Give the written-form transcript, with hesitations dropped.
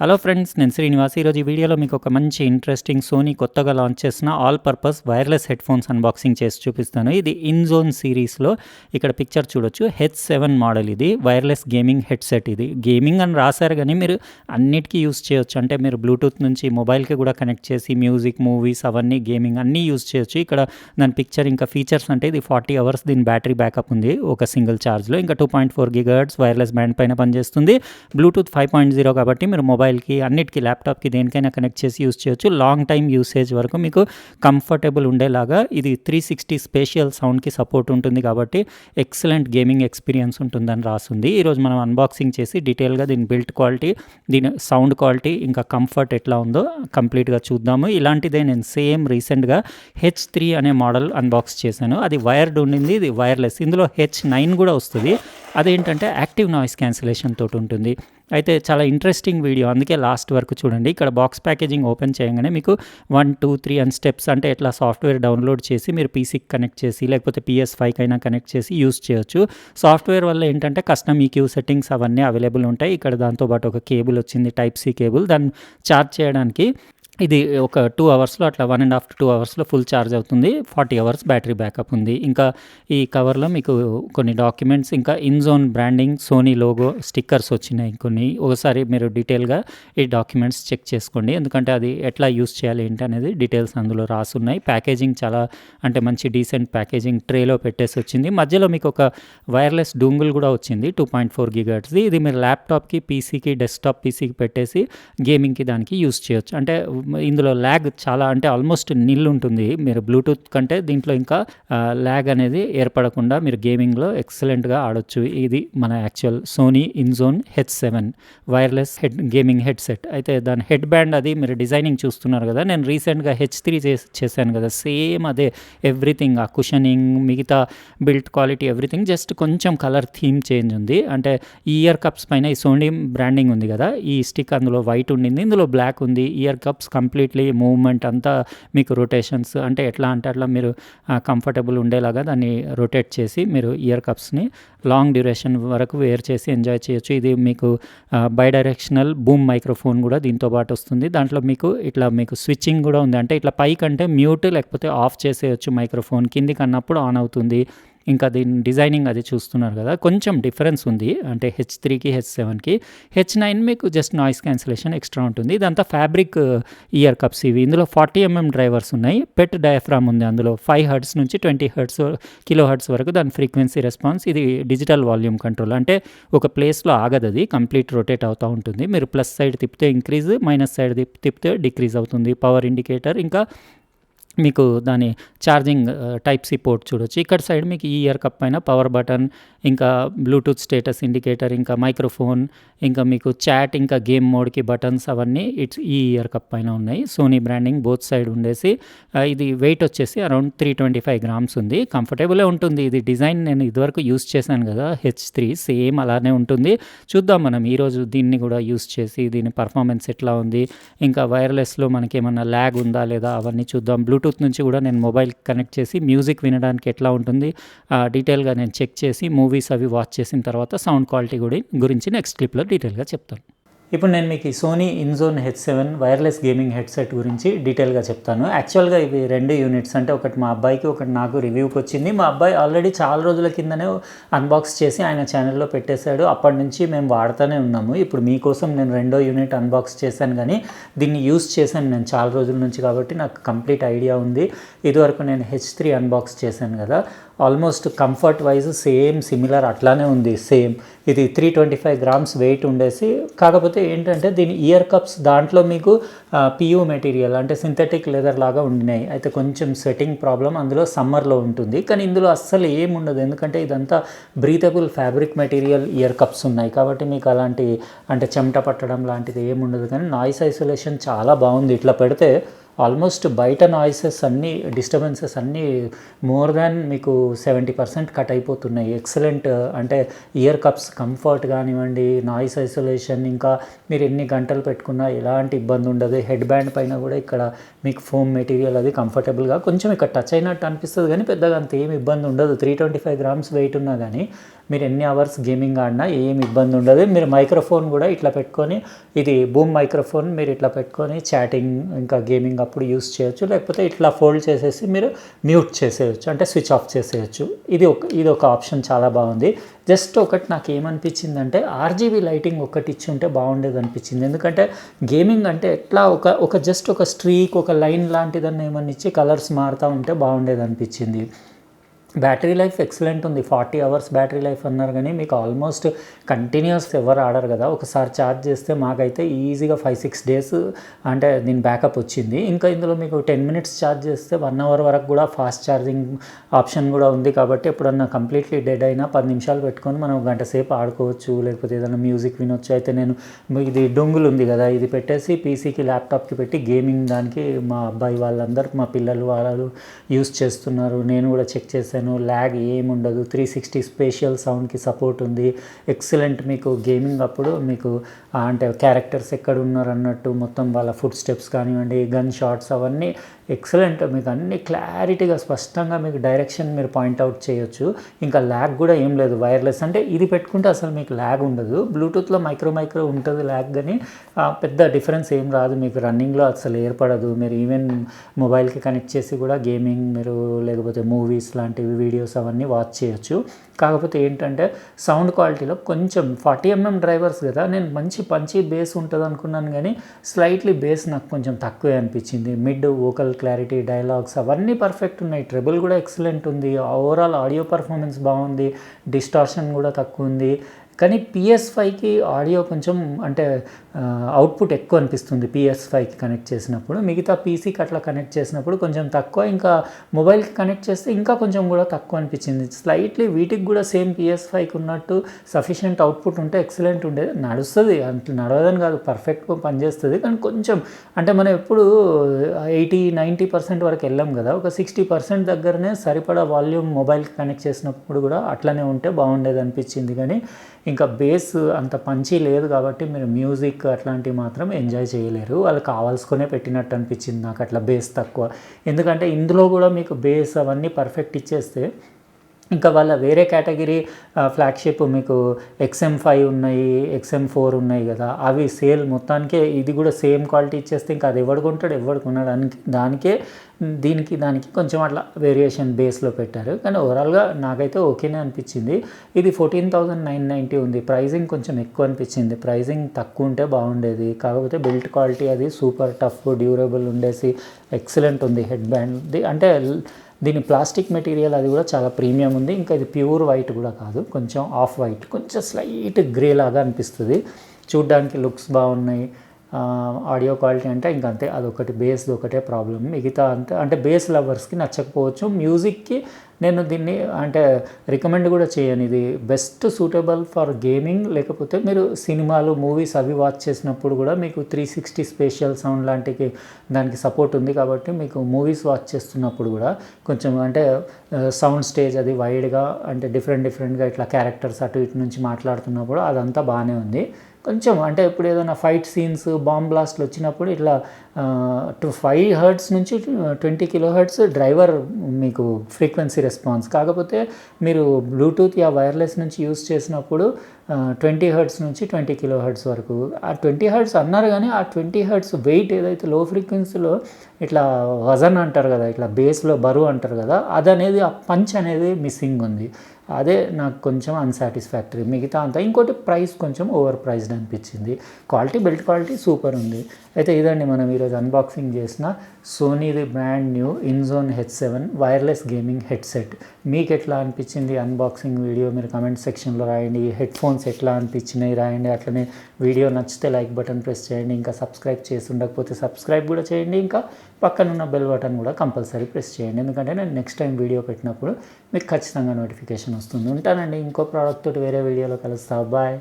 Hello friends, నేను శ్రీనివాస్. ఈరోజు ఈ వీడియోలో మీకు ఒక మంచి ఇంట్రెస్టింగ్ సోనీ కొత్తగా లాంచ్ చేసిన all purpose wireless head phones unboxing చేసి చూపిస్తాను. ఇది ఇన్జోన్ సిరీస్లో ఇక్కడ పిక్చర్ చూడొచ్చు. H7 model. ఇది వైర్లెస్ గేమింగ్ హెడ్సెట్. ఇది గేమింగ్ అని రాశారు కానీ మీరు అన్నిటికీ యూస్ చేయొచ్చు. అంటే మీరు బ్లూటూత్ నుంచి మొబైల్కి కూడా కనెక్ట్ చేసి మ్యూజిక్, మూవీస్ అవన్నీ గేమింగ్ అన్నీ యూస్ చేయొచ్చు. ఇక్కడ దాని పిక్చర్ ఇంకా ఫీచర్స్ అంటే ఇది 40 అవర్స్ దీని బ్యాటరీ బ్యాకప్ ఉంది ఒక సింగిల్ ఛార్జ్లో. ఇంకా 2.4 GHz వైర్లెస్ బ్యాండ్ పైన పనిచేస్తుంది. బ్లూటూత్ 5.0 కాబట్టి మీరు మొబైల్కి అన్నిటికీ ల్యాప్టాప్కి దేనికైనా కనెక్ట్ చేసి యూస్ చేయొచ్చు. లాంగ్ టైమ్ యూసేజ్ వరకు మీకు కంఫర్టబుల్ ఉండేలాగా ఇది 360 స్పేషియల్ సౌండ్కి సపోర్ట్ ఉంటుంది కాబట్టి ఎక్సలెంట్ గేమింగ్ ఎక్స్పీరియన్స్ ఉంటుందని రాస్తుంది. ఈరోజు మనం అన్బాక్సింగ్ చేసి డీటెయిల్గా దీని బిల్డ్ క్వాలిటీ, దీని సౌండ్ క్వాలిటీ, ఇంకా కంఫర్ట్ ఎట్లా ఉందో కంప్లీట్గా చూద్దాము. ఇలాంటిదే నేను సేమ్ రీసెంట్గా H3 అనే మోడల్ అన్బాక్స్ చేశాను. అది వైర్డ్ ఉండింది, ఇది వైర్లెస్. ఇందులో H9 కూడా వస్తుంది. అదేంటంటే యాక్టివ్ నాయిస్ క్యాన్సిలేషన్ తోటి ఉంటుంది. అయితే చాలా ఇంట్రెస్టింగ్ వీడియో, అందుకే లాస్ట్ వరకు చూడండి. ఇక్కడ బాక్స్ ప్యాకేజింగ్ ఓపెన్ చేయగానే మీకు 1, 2, 3 అని స్టెప్స్, అంటే ఎట్లా సాఫ్ట్వేర్ డౌన్లోడ్ చేసి మీరు పీసీకి కనెక్ట్ చేసి లేకపోతే PS5 అయినా కనెక్ట్ చేసి యూస్ చేయొచ్చు. సాఫ్ట్వేర్ వల్ల ఏంటంటే కస్టమ్ ఈక్యూ సెట్టింగ్స్ అవన్నీ అవైలబుల్ ఉంటాయి. ఇక్కడ దాంతోపాటు ఒక కేబుల్ వచ్చింది, Type-C కేబుల్. దాన్ని ఛార్జ్ చేయడానికి ఇది ఒక 2 అవర్స్లో అట్లా 1.5 to 2 అవర్స్లో ఫుల్ ఛార్జ్ అవుతుంది. 40 అవర్స్ బ్యాటరీ బ్యాకప్ ఉంది. ఇంకా ఈ కవర్లో మీకు కొన్ని డాక్యుమెంట్స్, ఇంకా ఇన్జోన్ బ్రాండింగ్, సోనీ లోగో, స్టిక్కర్స్ వచ్చినాయి కొన్ని. ఒకసారి మీరు డీటెయిల్గా ఈ డాక్యుమెంట్స్ చెక్ చేసుకోండి, ఎందుకంటే అది ఎట్లా యూస్ చేయాలి ఏంటి అనేది డీటెయిల్స్ అందులో రాసున్నాయి. ప్యాకేజింగ్ చాలా అంటే మంచి డీసెంట్ ప్యాకేజింగ్, ట్రేలో పెట్టేసి వచ్చింది. మధ్యలో మీకు ఒక వైర్లెస్ డూంగుల్ కూడా వచ్చింది 2.4 GHz. ఇది మీరు ల్యాప్టాప్కి, పీసీకి, డెస్క్టాప్ పీసీకి పెట్టేసి గేమింగ్కి దానికి యూస్ చేయొచ్చు. అంటే ఇందులో ల్యాగ్ చాలా, అంటే ఆల్మోస్ట్ నిల్ ఉంటుంది. మీరు బ్లూటూత్ కంటే దీంట్లో ఇంకా ల్యాగ్ అనేది ఏర్పడకుండా మీరు గేమింగ్లో ఎక్సలెంట్గా ఆడొచ్చు. ఇది మన actual Sony Inzone H7 wireless gaming headset. అయితే దాని హెడ్ బ్యాండ్ అది మీరు డిజైనింగ్ చూస్తున్నారు కదా, నేను రీసెంట్గా H3 చేశాను కదా, సేమ్ అదే ఎవ్రీథింగ్. ఆ కుషనింగ్, మిగతా బిల్ట్ క్వాలిటీ, ఎవ్రీథింగ్ జస్ట్ కొంచెం కలర్ థీమ్ చేంజ్ ఉంది. అంటే ఈ ఇయర్ కప్స్ పైన ఈ సోనీ బ్రాండింగ్ ఉంది కదా, ఈ స్టిక్ అందులో వైట్ ఉండింది, ఇందులో బ్లాక్ ఉంది. ఇయర్ కప్స్ కంప్లీట్లీ మూవ్మెంట్ అంతా మీకు రొటేషన్స్, అంటే ఎట్లా అంటే అట్లా మీరు కంఫర్టబుల్ ఉండేలాగా దాన్ని రొటేట్ చేసి మీరు ఇయర్ కప్స్ని లాంగ్ డ్యూరేషన్ వరకు వేర్ చేసి ఎంజాయ్ చేయొచ్చు. ఇది మీకు బైడైరెక్షనల్ బూమ్ మైక్రోఫోన్ కూడా దీంతో పాటు వస్తుంది. దాంట్లో మీకు ఇట్లా మీకు స్విచ్చింగ్ కూడా ఉంది. అంటే ఇట్లా పైకంటే మ్యూట్ లేకపోతే ఆఫ్ చేసేయచ్చు మైక్రోఫోన్, కిందికి అన్నప్పుడు ఆన్ అవుతుంది. ఇంకా దీని డిజైనింగ్ అది చూస్తున్నారు కదా, కొంచెం డిఫరెన్స్ ఉంది. అంటే H3కి H7కి. H9 మీకు జస్ట్ నాయిస్ క్యాన్సిలేషన్ ఎక్స్ట్రా ఉంటుంది. ఇదంతా ఫ్యాబ్రిక్ ఇయర్ కప్స్ ఇవి. ఇందులో 40 mm డ్రైవర్స్ ఉన్నాయి. పెట్ డయాఫ్రామ్ ఉంది అందులో. 5 Hz నుంచి 20 kHz వరకు దాని ఫ్రీక్వెన్సీ రెస్పాన్స్. ఇది డిజిటల్ వాల్యూమ్ కంట్రోల్, అంటే ఒక ప్లేస్లో ఆగదు, అది కంప్లీట్ రొటేట్ అవుతూ ఉంటుంది. మీరు ప్లస్ సైడ్ తిప్పితే ఇంక్రీజ్, మైనస్ సైడ్ తిప్పితే డిక్రీజ్ అవుతుంది. పవర్ ఇండికేటర్, ఇంకా మీకు దాని ఛార్జింగ్ Type-C పోర్ట్ చూడొచ్చు. ఇక్కడ సైడ్ మీకు ఈ ఇయర్ కప్ పైన పవర్ బటన్, ఇంకా బ్లూటూత్ స్టేటస్ ఇండికేటర్, ఇంకా మైక్రోఫోన్, ఇంకా మీకు చాట్, ఇంకా గేమ్ మోడ్కి బటన్స్ అవన్నీ ఈ ఇయర్ కప్ పైన ఉన్నాయి. సోనీ బ్రాండింగ్ బోత్ సైడ్ ఉండేసి. ఇది వెయిట్ వచ్చేసి అరౌండ్ 325 grams ఉంది. కంఫర్టబులే ఉంటుంది. ఇది డిజైన్ నేను ఇదివరకు యూస్ చేశాను కదా H3, సేమ్ అలానే ఉంటుంది. చూద్దాం మనం ఈరోజు దీన్ని కూడా యూస్ చేసి దీని పర్ఫార్మెన్స్ ఎట్లా ఉంది, ఇంకా వైర్లెస్లో మనకి ఏమన్నా ల్యాగ్ ఉందా లేదా అవన్నీ చూద్దాం. బ్లూటూత్ నుంచి కూడా నేను మొబైల్ కనెక్ట్ చేసి మ్యూజిక్ వినడానికి ఎట్లా ఉంటుంది డీటెయిల్గా నేను చెక్ చేసి మూవీస్ అవి వాచ్ చేసిన తర్వాత సౌండ్ క్వాలిటీ గురించి నెక్స్ట్ క్లిప్లో డీటెయిల్గా చెప్తాను. ఇప్పుడు నేను మీకు ఈ Sony Inzone H7 wireless gaming headset గురించి డీటెయిల్గా చెప్తాను. యాక్చువల్గా ఇవి 2 యూనిట్స్, అంటే ఒకటి మా అబ్బాయికి, ఒకటి నాకు రివ్యూకి వచ్చింది. మా అబ్బాయి ఆల్రెడీ చాలా రోజుల కిందనే అన్బాక్స్ చేసి ఆయన ఛానల్లో పెట్టేశాడు. అప్పటి నుంచి మేము వాడుతూనే ఉన్నాము. ఇప్పుడు మీకోసం నేను 2వ యూనిట్ అన్బాక్స్ చేశాను, కానీ దీన్ని యూస్ చేశాను నేను చాలా రోజుల నుంచి కాబట్టి నాకు కంప్లీట్ ఐడియా ఉంది. ఇదివరకు నేను H3 అన్బాక్స్ చేశాను కదా, almost comfort wise same similar అట్లానే ఉంది. సేమ్ ఇది 325 grams వెయిట్ ఉండేసి, కాకపోతే ఏంటంటే దీని ఇయర్ కప్స్ దాంట్లో మీకు PU మెటీరియల్, అంటే సింథటిక్ లెదర్ లాగా ఉండినాయి. అయితే కొంచెం స్వెటింగ్ ప్రాబ్లం అందులో సమ్మర్లో ఉంటుంది, కానీ ఇందులో అస్సలు ఏం ఉండదు, ఎందుకంటే ఇదంతా breathable fabric material ear cups ఉన్నాయి కాబట్టి మీకు అలాంటి అంటే చెమట పట్టడం లాంటిది ఏముండదు. కానీ నాయిస్ ఐసోలేషన్ చాలా బాగుంది. ఇట్లా పెడితే ఆల్మోస్ట్ బయట నాయిసెస్ అన్నీ డిస్టర్బెన్సెస్ అన్నీ మోర్ దాన్ మీకు 70% కట్ అయిపోతున్నాయి. ఎక్సలెంట్ అంటే ఇయర్ కప్స్ కంఫర్ట్ కానివ్వండి, నాయిస్ ఐసోలేషన్, ఇంకా మీరు ఎన్ని గంటలు పెట్టుకున్నా ఎలాంటి ఇబ్బంది ఉండదు. హెడ్ బ్యాండ్ పైన కూడా ఇక్కడ మీకు ఫోమ్ మెటీరియల్ అది కంఫర్టబుల్గా కొంచెం ఇక్కడ టచ్ అయినట్టు అనిపిస్తుంది కానీ పెద్దగా అంత ఏమి ఇబ్బంది ఉండదు. 325 గ్రామ్స్ వెయిట్ ఉన్నా కానీ మీరు ఎన్ని అవర్స్ గేమింగ్ ఆడినా ఏం ఇబ్బంది ఉండదు. మీరు మైక్రోఫోన్ కూడా ఇట్లా పెట్టుకొని, ఇది బూమ్ మైక్రోఫోన్, మీరు ఇట్లా పెట్టుకొని చాటింగ్ ఇంకా గేమింగ్ అప్పుడు యూస్ చేయొచ్చు. లేకపోతే ఇట్లా ఫోల్డ్ చేసేసి మీరు మ్యూట్ చేసేయచ్చు, అంటే స్విచ్ ఆఫ్ చేసేయచ్చు. ఇది ఒక ఆప్షన్ చాలా బాగుంది. జస్ట్ ఒకటి నాకు ఏమనిపించిందంటే ఆర్జీబీ లైటింగ్ ఒకటి ఇచ్చి ఉంటే బాగుండేది అనిపించింది. ఎందుకంటే గేమింగ్ అంటే ఎట్లా ఒక జస్ట్ ఒక స్ట్రీక్, ఒక లైన్ లాంటిదన్నీ ఏమన్నా ఇచ్చి కలర్స్ మారుతూ ఉంటే బాగుండేది అనిపించింది. బ్యాటరీ లైఫ్ ఎక్సలెంట్ ఉంది. 40 అవర్స్ బ్యాటరీ లైఫ్ అన్నారు కానీ మీకు ఆల్మోస్ట్ కంటిన్యూస్ ఎవరు ఆడరు కదా. ఒకసారి ఛార్జ్ చేస్తే మాకైతే ఈజీగా 5-6 డేస్ అంటే దీని బ్యాకప్ వచ్చింది. ఇంకా ఇందులో మీకు 10 మినిట్స్ ఛార్జ్ చేస్తే 1 అవర్ వరకు కూడా ఫాస్ట్ ఛార్జింగ్ ఆప్షన్ కూడా ఉంది. కాబట్టి ఎప్పుడన్నా కంప్లీట్లీ డెడ్ అయినా 10 నిమిషాలు పెట్టుకొని మనం గంట సేపు ఆడుకోవచ్చు, లేకపోతే ఏదైనా మ్యూజిక్ వినొచ్చు. అయితే నేను ఇది డొంగుల్ ఉంది కదా, ఇది పెట్టేసి పీసీకి ల్యాప్టాప్కి పెట్టి గేమింగ్ దానికి మా అబ్బాయి వాళ్ళందరూ, మా పిల్లలు వాళ్ళు యూస్ చేస్తున్నారు. నేను కూడా చెక్ చేశాను, ల్యాగ్ ఏముండదు. 360 స్పేషియల్ సౌండ్కి సపోర్ట్ ఉంది. ఎక్సలెంట్ మీకు గేమింగ్ అప్పుడు మీకు అంటే క్యారెక్టర్స్ ఎక్కడ ఉన్నారు అన్నట్టు మొత్తం వాళ్ళ ఫుట్ స్టెప్స్ కానివ్వండి, గన్ షాట్స్ అవన్నీ ఎక్సలెంట్. మీకు అన్ని క్లారిటీగా స్పష్టంగా మీకు డైరెక్షన్ మీరు పాయింట్అవుట్ చేయొచ్చు. ఇంకా ల్యాగ్ కూడా ఏం లేదు. వైర్లెస్ అంటే ఇది పెట్టుకుంటే అసలు మీకు ల్యాగ్ ఉండదు. బ్లూటూత్లో మైక్రో ఉంటుంది ల్యాగ్, కానీ పెద్ద డిఫరెన్స్ ఏం రాదు మీకు. రన్నింగ్లో అసలు ఏర్పడదు. మీరు ఈవెన్ మొబైల్కి కనెక్ట్ చేసి కూడా గేమింగ్ మీరు లేకపోతే మూవీస్ లాంటివి వీడియోస్ అవన్నీ వాచ్ చేయొచ్చు. కాకపోతే ఏంటంటే సౌండ్ క్వాలిటీలో కొంచెం 40mm డ్రైవర్స్ కదా, నేను మంచి బేస్ ఉంటుంది అనుకున్నాను కానీ స్లైట్లీ బేస్ నాకు కొంచెం తక్కువే అనిపించింది. మిడ్ వోకల్ క్లారిటీ, డైలాగ్స్ అవన్నీ పర్ఫెక్ట్ ఉన్నాయి. ట్రెబుల్ కూడా ఎక్సలెంట్ ఉంది. ఓవరాల్ ఆడియో పర్ఫార్మెన్స్ బాగుంది. డిస్టార్షన్ కూడా తక్కువ ఉంది. కానీ PS5కి ఆడియో కొంచెం అంటే అవుట్పుట్ ఎక్కువ అనిపిస్తుంది PS5కి కనెక్ట్ చేసినప్పుడు. మిగతా పీసీకి అట్లా కనెక్ట్ చేసినప్పుడు కొంచెం తక్కువ, ఇంకా మొబైల్కి కనెక్ట్ చేస్తే ఇంకా కొంచెం కూడా తక్కువ అనిపించింది. స్లైట్లీ వీటికి కూడా సేమ్ PS5కి ఉన్నట్టు సఫిషియెంట్ అవుట్పుట్ ఉంటే ఎక్సలెంట్ ఉండేది. నడుస్తుంది, అంటే నడవదని కాదు, పర్ఫెక్ట్గా పనిచేస్తుంది. కానీ కొంచెం అంటే మనం ఎప్పుడు 80-90% వరకు వెళ్ళాం కదా, ఒక 60% దగ్గరనే సరిపడా వాల్యూమ్ మొబైల్కి కనెక్ట్ చేసినప్పుడు కూడా అట్లనే ఉంటే బాగుండేది అనిపించింది. కానీ ఇంకా బేస్ అంత పంచి లేదు కాబట్టి మీరు మ్యూజిక్ అట్లాంటివి మాత్రం ఎంజాయ్ చేయలేరు. వాళ్ళు కావాల్సుకునే పెట్టినట్టు అనిపించింది నాకు అట్లా బేస్ తక్కువ. ఎందుకంటే ఇందులో కూడా మీకు బేస్ అవన్నీ పర్ఫెక్ట్ ఇచ్చేస్తే ఇంకా వాళ్ళ వేరే కేటగిరీ ఫ్లాగ్షిప్ మీకు XM5 ఉన్నాయి, XM4 ఉన్నాయి కదా, అవి సేల్ మొత్తానికే ఇది కూడా సేమ్ క్వాలిటీ ఇచ్చేస్తే ఇంకా అది ఎవడు కొంటాడు, ఎవడు కొనడానికి. దానికి కొంచెం అట్లా వేరియేషన్ బేస్లో పెట్టారు. కానీ ఓవరాల్గా నాకైతే ఓకేనే అనిపించింది. ఇది 14,990 ఉంది. ప్రైజింగ్ కొంచెం ఎక్కువ అనిపించింది. ప్రైజింగ్ తక్కువ ఉంటే బాగుండేది. కాకపోతే బిల్ట్ క్వాలిటీ అది సూపర్ టఫ్ డ్యూరబుల్ ఉండేసి ఎక్సలెంట్ ఉంది. హెడ్ బ్యాండ్ది అంటే దీని ప్లాస్టిక్ మెటీరియల్ అది కూడా చాలా ప్రీమియం ఉంది. ఇంకా ఇది ప్యూర్ వైట్ కూడా కాదు, కొంచెం ఆఫ్ వైట్, కొంచెం స్లైట్ గ్రే లాగా అనిపిస్తుంది. చూడ్డానికి లుక్స్ బాగున్నాయి. ఆడియో క్వాలిటీ అంటే ఇంకంతే, అదొకటి బేస్ ఒకటే ప్రాబ్లం. మిగతా అంతే అంటే బేస్ లవర్స్కి నచ్చకపోవచ్చు. మ్యూజిక్కి నేను దీన్ని అంటే రికమెండ్ కూడా చేయను. ఇది బెస్ట్ సూటబుల్ ఫర్ గేమింగ్, లేకపోతే మీరు సినిమాలు మూవీస్ అవి వాచ్ చేసినప్పుడు కూడా మీకు 360 స్పేషియల్ సౌండ్ లాంటికి దానికి సపోర్ట్ ఉంది. కాబట్టి మీకు మూవీస్ వాచ్ చేస్తున్నప్పుడు కూడా కొంచెం అంటే సౌండ్ స్టేజ్ అది వైడ్గా అంటే డిఫరెంట్గా ఇట్లా క్యారెక్టర్స్ అటు ఇటు నుంచి మాట్లాడుతున్నప్పుడు అదంతా బాగానే ఉంది. కొంచెం అంటే ఇప్పుడు ఏదైనా ఫైట్ సీన్స్, బాంబ్ బ్లాస్ట్లు వచ్చినప్పుడు ఇట్లా 5 హెర్ట్జ్ నుంచి 20 kHz డ్రైవర్ మీకు ఫ్రీక్వెన్సీ రెస్పాన్స్. కాకపోతే మీరు బ్లూటూత్ యా వైర్లెస్ నుంచి యూస్ చేసినప్పుడు 20 హెర్ట్జ్ నుంచి 20 kHz వరకు. ఆ 20 హెర్ట్జ్ అన్నారు కానీ ఆ 20 హెర్ట్జ్ వెయిట్ ఏదైతే లో ఫ్రీక్వెన్సీలో ఇట్లా వజన్ అంటారు కదా, ఇట్లా బేస్లో బరువు అంటారు కదా, అదనేది ఆ పంచ్ అనేది మిస్సింగ్ ఉంది. అదే నాకు కొంచెం అన్సాటిస్ఫాక్టరీ. మిగతా అంతా ఇంకోటి ప్రైస్ కొంచెం ఓవర్ ప్రైస్డ్ అనిపించింది. బిల్ట్ క్వాలిటీ సూపర్ ఉంది. అయితే ఇదండి మనం ఈరోజు అన్బాక్సింగ్ చేసిన సోనీది brand new Inzone H7 wireless gaming headset. మీకు ఎట్లా అనిపించింది అన్బాక్సింగ్ వీడియో మీరు కమెంట్ సెక్షన్లో రాయండి. హెడ్ ఫోన్స్ ఎట్లా అనిపించినాయి రాయండి. అట్లనే వీడియో నచ్చితే లైక్ బటన్ ప్రెస్ చేయండి. ఇంకా సబ్స్క్రైబ్ చేసి ఉండకపోతే సబ్స్క్రైబ్ కూడా చేయండి. ఇంకా పక్కనున్న బెల్ బటన్ కూడా కంపల్సరీ ప్రెస్ చేయండి. ఎందుకంటే నేను నెక్స్ట్ టైం వీడియో పెట్టినప్పుడు మీకు ఖచ్చితంగా నోటిఫికేషన్ వస్తుంది. ఉంటానండి. ఇంకో ప్రోడక్ట్ తోటి వేరే వీడియోలో కలుస్తా. బాయ్.